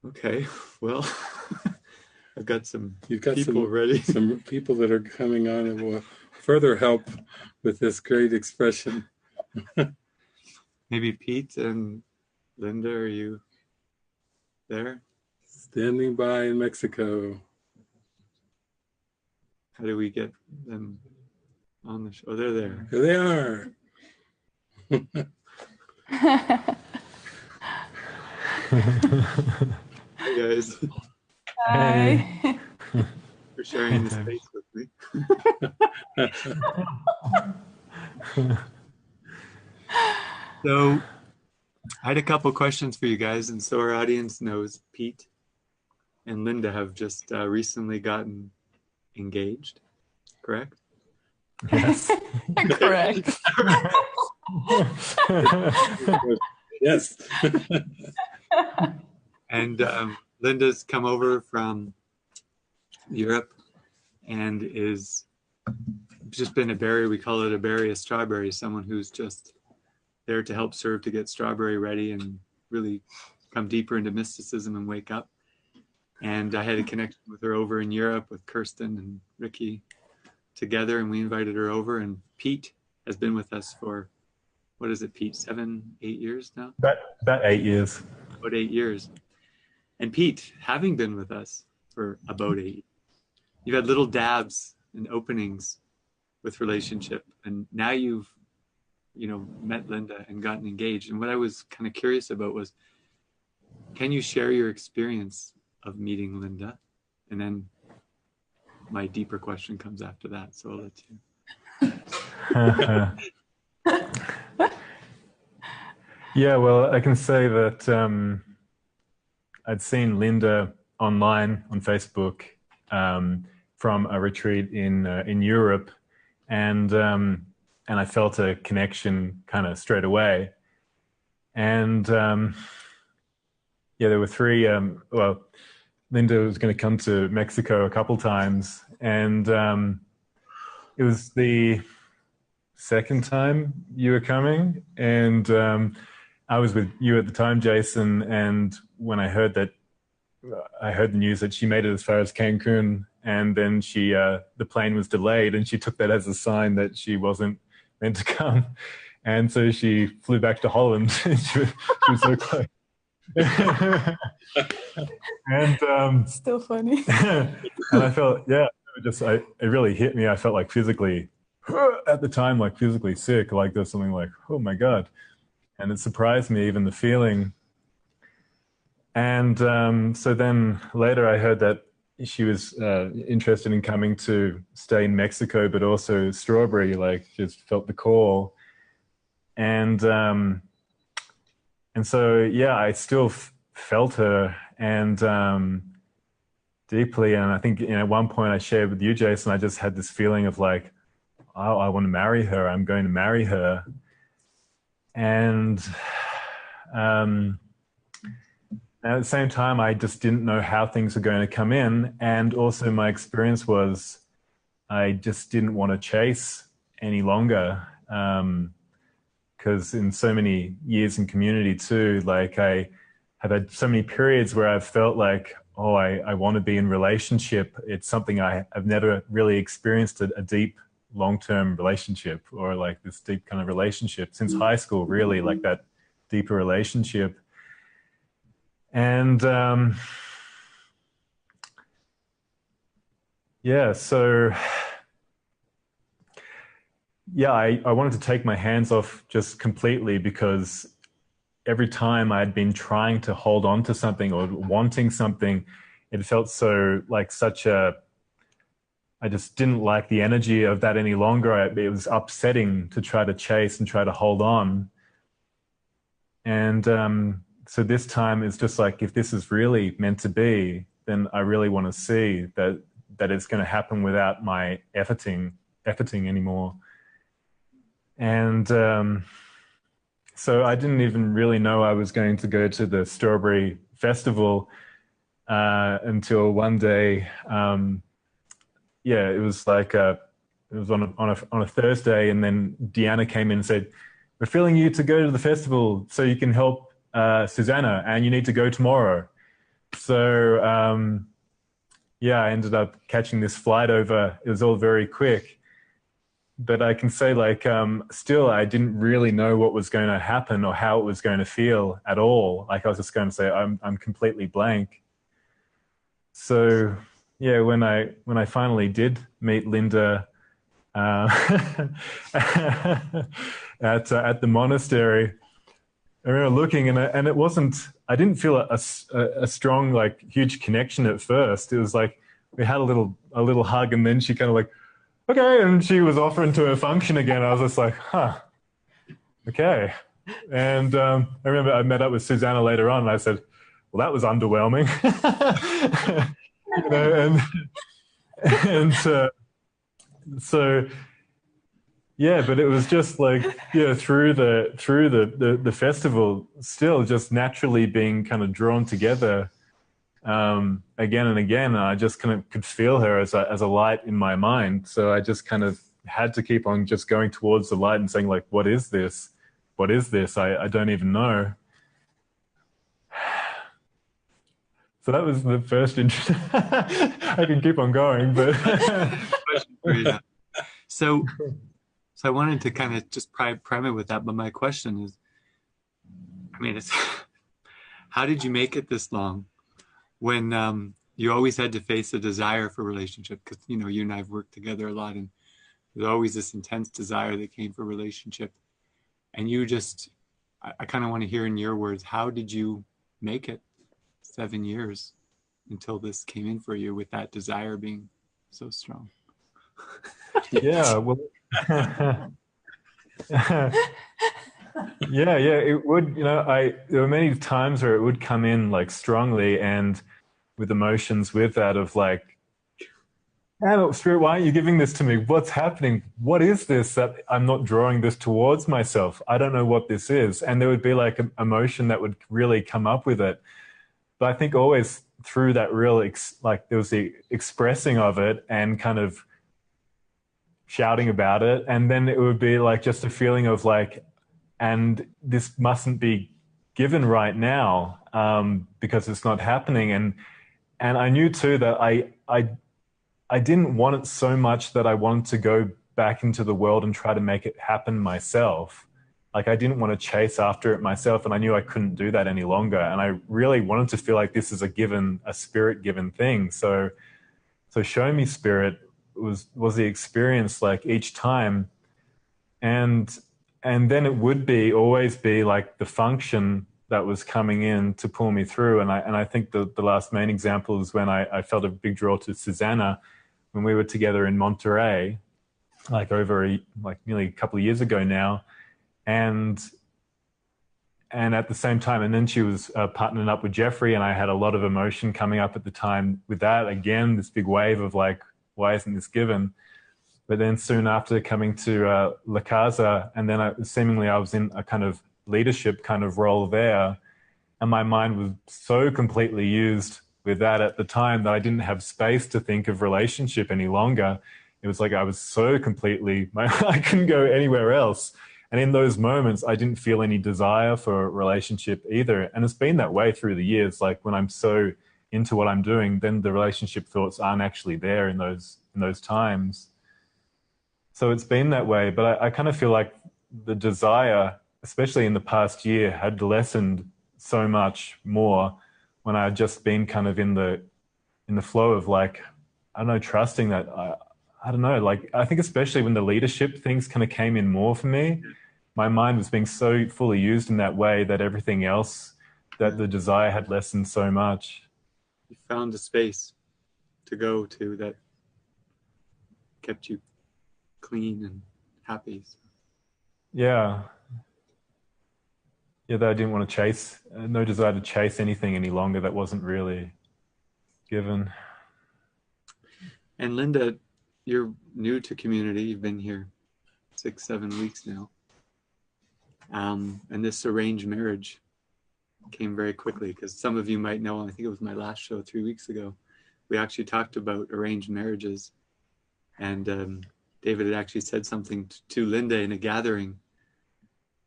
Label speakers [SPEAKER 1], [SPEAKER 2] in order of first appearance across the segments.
[SPEAKER 1] Okay, well, I've got some
[SPEAKER 2] You've got
[SPEAKER 1] people ready.
[SPEAKER 2] some people that are coming on and will further help with this great expression.
[SPEAKER 1] Maybe Pete and Linda, are you there?
[SPEAKER 2] Standing by in Mexico.
[SPEAKER 1] How do we get them on the show? Oh, they're there.
[SPEAKER 2] Here they are.
[SPEAKER 1] Hi, guys.
[SPEAKER 3] Hi.
[SPEAKER 1] For sharing the space with me. So I had a couple questions for you guys, and so our audience knows Pete and Linda have just recently gotten engaged, correct?
[SPEAKER 4] Yes.
[SPEAKER 3] Correct.
[SPEAKER 2] Yes.
[SPEAKER 1] And Linda's come over from Europe and is just been a berry. We call it a berry, a strawberry, someone who's just there to help serve to get strawberry ready and really come deeper into mysticism and wake up. And I had a connection with her over in Europe with Kirsten and Ricky together, and we invited her over. And Pete has been with us for, what is it, Pete, 7, 8 years now?
[SPEAKER 4] About 8 years.
[SPEAKER 1] About 8 years. And Pete, having been with us for about 8 years, you've had little dabs and openings with relationship, and now you've met Linda and gotten engaged. And what I was kind of curious about was, can you share your experience of meeting Linda? And then my deeper question comes after that, so I'll let you.
[SPEAKER 4] Yeah, well, I can say that I'd seen Linda online on Facebook from a retreat in Europe, and I felt a connection kind of straight away. And yeah, there were three. Well, Linda was going to come to Mexico a couple times, and it was the second time you were coming, and I was with you at the time, Jason. And when I heard the news that she made it as far as Cancun, and then the plane was delayed, and she took that as a sign that she wasn't meant to come, and so she flew back to Holland. she was so close. And
[SPEAKER 3] Still funny.
[SPEAKER 4] And I felt, yeah, it really hit me. I felt like physically, at the time, like physically sick, like there's something like, oh my God. And it surprised me, even the feeling. And so then later I heard that she was interested in coming to stay in Mexico, but also Strawberry, like just felt the call. And so, yeah, I still felt her, and deeply. And I think at one point I shared with you, Jason, I just had this feeling of like, oh, I want to marry her. I'm going to marry her. And at the same time, I just didn't know how things were going to come in. And also my experience was I just didn't want to chase any longer. Because in so many years in community too, like I have had so many periods where I've felt like, oh, I want to be in relationship. It's something I've never really experienced a deep, long-term relationship, or like this deep kind of relationship since high school, really, like that deeper relationship. And yeah, so yeah, I wanted to take my hands off just completely, because every time I'd been trying to hold on to something or wanting something, it felt so like I just didn't like the energy of that any longer. It was upsetting to try to chase and try to hold on. And so this time it's just like, if this is really meant to be, then I really want to see that it's going to happen without my efforting anymore. And so I didn't even really know I was going to go to the Strawberry Festival until one day. Yeah, it was like it was on a Thursday, and then Deanna came in and said, "We're feeling you to go to the festival so you can help Susanna, and you need to go tomorrow." So, yeah, I ended up catching this flight over. It was all very quick. But I can say, like, still, I didn't really know what was going to happen or how it was going to feel at all. Like, I was just going to say, I'm completely blank. So, yeah, when I finally did meet Linda at the monastery, I remember looking, and it wasn't. I didn't feel a strong, like, huge connection at first. It was like we had a little hug, and then she kind of like, okay, and she was off into her function again. I was just like, huh, okay. And I remember I met up with Susanna later on, and I said, well, that was underwhelming. You know, and so yeah, but it was just like, yeah, through the festival, still just naturally being kind of drawn together again and again. And I just kind of could feel her as a light in my mind. So I just kind of had to keep on just going towards the light and saying, like, what is this? What is this? I don't even know. So that was the first intro. I can keep on going, but
[SPEAKER 1] So I wanted to kind of just prime it with that, but my question is, I mean, it's how did you make it this long when you always had to face a desire for relationship? Because, you know, you and I have worked together a lot, and there's always this intense desire that came for relationship. And you just, I kind of want to hear in your words, how did you make it 7 years until this came in for you with that desire being so strong?
[SPEAKER 4] yeah, well, yeah, it would, you know, there were many times where it would come in like strongly and with emotions with that of like, oh, Spirit, why aren't you giving this to me? What's happening? What is this that I'm not drawing this towards myself? I don't know what this is. And there would be like an emotion that would really come up with it. But I think always through that real, like there was the expressing of it and kind of shouting about it. And then it would be like just a feeling of like, and this mustn't be given right now because it's not happening. And I knew too that I didn't want it so much that I wanted to go back into the world and try to make it happen myself. Like I didn't want to chase after it myself, and I knew I couldn't do that any longer. And I really wanted to feel like this is a spirit given thing. So show me spirit was the experience like each time. And then it would always be like the function that was coming in to pull me through. And I think the last main example is when I felt a big draw to Susanna when we were together in Monterey, like nearly a couple of years ago now. And at the same time, and then she was partnering up with Jeffrey, and I had a lot of emotion coming up at the time with that. Again, this big wave of like, why isn't this given? But then soon after coming to La Casa, and then I was in a kind of leadership kind of role there. And my mind was so completely used with that at the time that I didn't have space to think of relationship any longer. It was like I was so completely, I couldn't go anywhere else. And in those moments, I didn't feel any desire for a relationship either. And it's been that way through the years. Like when I'm so into what I'm doing, then the relationship thoughts aren't actually there in those times. So it's been that way. But I kind of feel like the desire, especially in the past year, had lessened so much more when I had just been kind of in the flow of like, I don't know, trusting that I don't know, like I think especially when the leadership things kind of came in more for me, my mind was being so fully used in that way that everything else, that the desire had lessened so much.
[SPEAKER 1] You found a space to go to that kept you clean and happy.
[SPEAKER 4] Yeah. Yeah, that I didn't want to chase, no desire to chase anything any longer that wasn't really given.
[SPEAKER 1] And Linda, you're new to community. You've been here 6-7 weeks now. And this arranged marriage came very quickly because some of you might know, I think it was my last show 3 weeks ago, we actually talked about arranged marriages. And David had actually said something to Linda in a gathering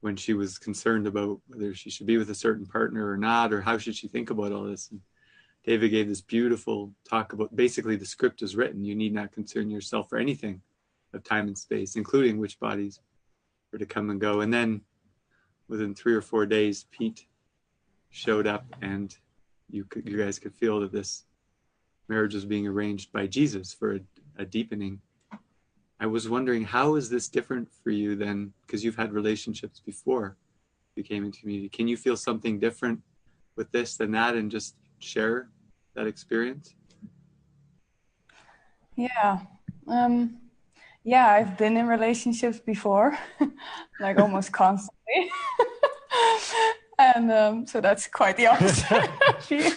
[SPEAKER 1] when she was concerned about whether she should be with a certain partner or not, or how should she think about all this. And David gave this beautiful talk about basically the script is written. You need not concern yourself for anything of time and space, including which bodies were to come and go. And then within 3 or 4 days, Pete showed up, and you guys could feel that this marriage was being arranged by Jesus for a deepening. I was wondering, how is this different for you than, because you've had relationships before you came into community. Can you feel something different with this than that, and just share that experience?
[SPEAKER 3] Yeah. Yeah, I've been in relationships before, like almost constantly. And so that's quite the opposite of you.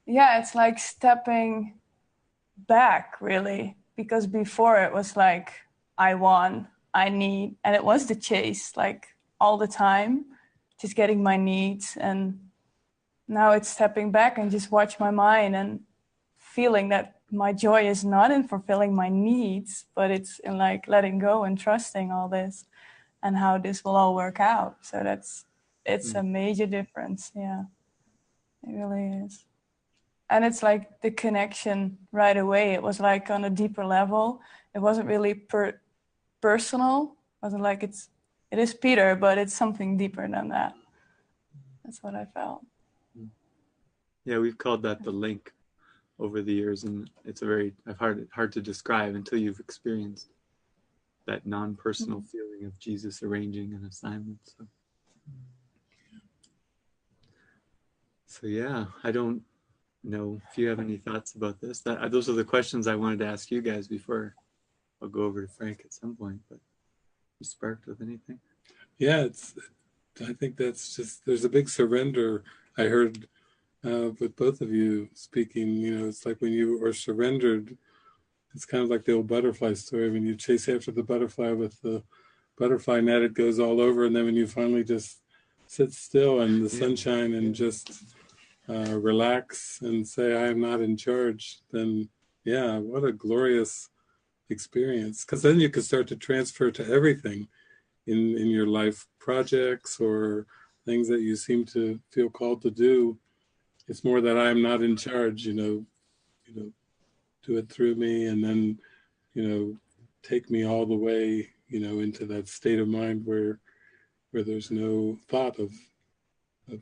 [SPEAKER 3] Yeah, it's like stepping back, really, because before it was like, I want, I need, and it was the chase, like all the time, just getting my needs. And now it's stepping back and just watch my mind and feeling that my joy is not in fulfilling my needs, but it's in like letting go and trusting all this and how this will all work out. So it's a major difference. Yeah, it really is. And it's like the connection right away. It was like on a deeper level. It wasn't really personal. It wasn't like it is Peter, but it's something deeper than that. That's what I felt.
[SPEAKER 1] Yeah, we've called that the link over the years, and it's a very hard to describe until you've experienced that non-personal feeling of Jesus arranging an assignment. So yeah, I don't know if you have any thoughts about this. Those are the questions I wanted to ask you guys before I'll go over to Frank at some point. But you sparked with anything?
[SPEAKER 2] Yeah, I think that's just, there's a big surrender. I heard with both of you speaking, it's like when you are surrendered, it's kind of like the old butterfly story. When you chase after the butterfly with the butterfly net, it goes all over. And then when you finally just sit still in the sunshine and just relax and say, I am not in charge, then yeah, what a glorious experience. Because then you can start to transfer to everything in your life, projects or things that you seem to feel called to do. It's more that I am not in charge, do it through me, and then, take me all the way, into that state of mind where there's no thought of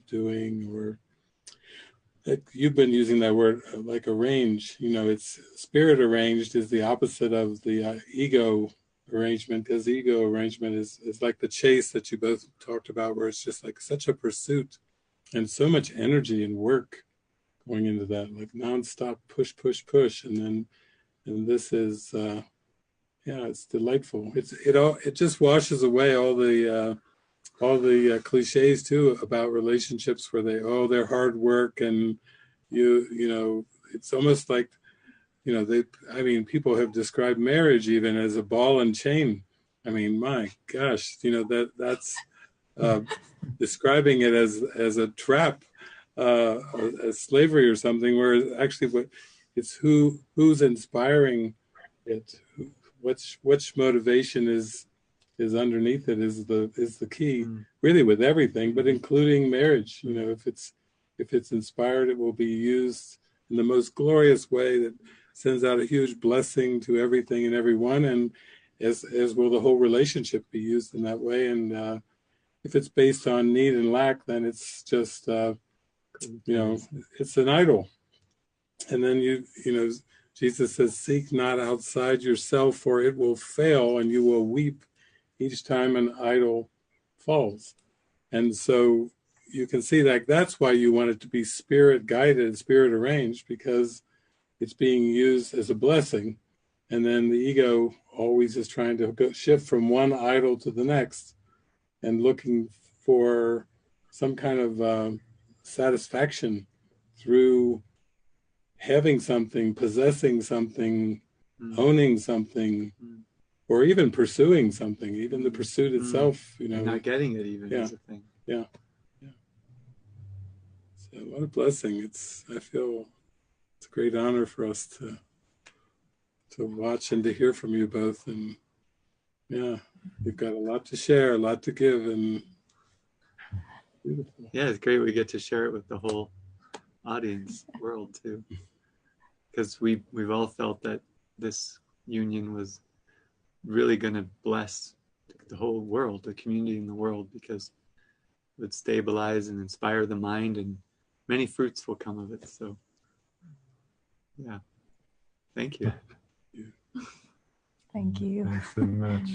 [SPEAKER 2] doing, or you've been using that word like arrange. It's spirit arranged is the opposite of the ego arrangement, because the ego arrangement is like the chase that you both talked about, where it's just like such a pursuit and so much energy and work going into that, like nonstop push, and this is it's delightful. It just washes away all the cliches too about relationships where they're hard work, and it's almost like people have described marriage even as a ball and chain. I mean, my gosh, that's describing it as a trap, as slavery or something, whereas actually it's who's inspiring it, which motivation is underneath it is the key, really, with everything, but including marriage. If it's inspired, it will be used in the most glorious way that sends out a huge blessing to everything and everyone, and as will the whole relationship be used in that way. And if it's based on need and lack, then it's just it's an idol. And then Jesus says, seek not outside yourself, for it will fail, and you will weep each time an idol falls. And so you can see that that's why you want it to be spirit guided, spirit arranged, because it's being used as a blessing. And then the ego always is trying to shift from one idol to the next and looking for some kind of satisfaction through having something, possessing something, owning something, or even pursuing something. Even the pursuit itself,
[SPEAKER 1] not getting it even is a thing.
[SPEAKER 2] Yeah. So what a blessing! I feel it's a great honor for us to watch and to hear from you both. And yeah, you've got a lot to share, a lot to give, and Beautiful.
[SPEAKER 1] Yeah, it's great we get to share it with the whole audience world too, because we've all felt that this union was really going to bless the whole world, the community in the world, because it would stabilize and inspire the mind, and many fruits will come of it. So yeah, thank you.
[SPEAKER 3] Thank you.
[SPEAKER 4] Thanks so much.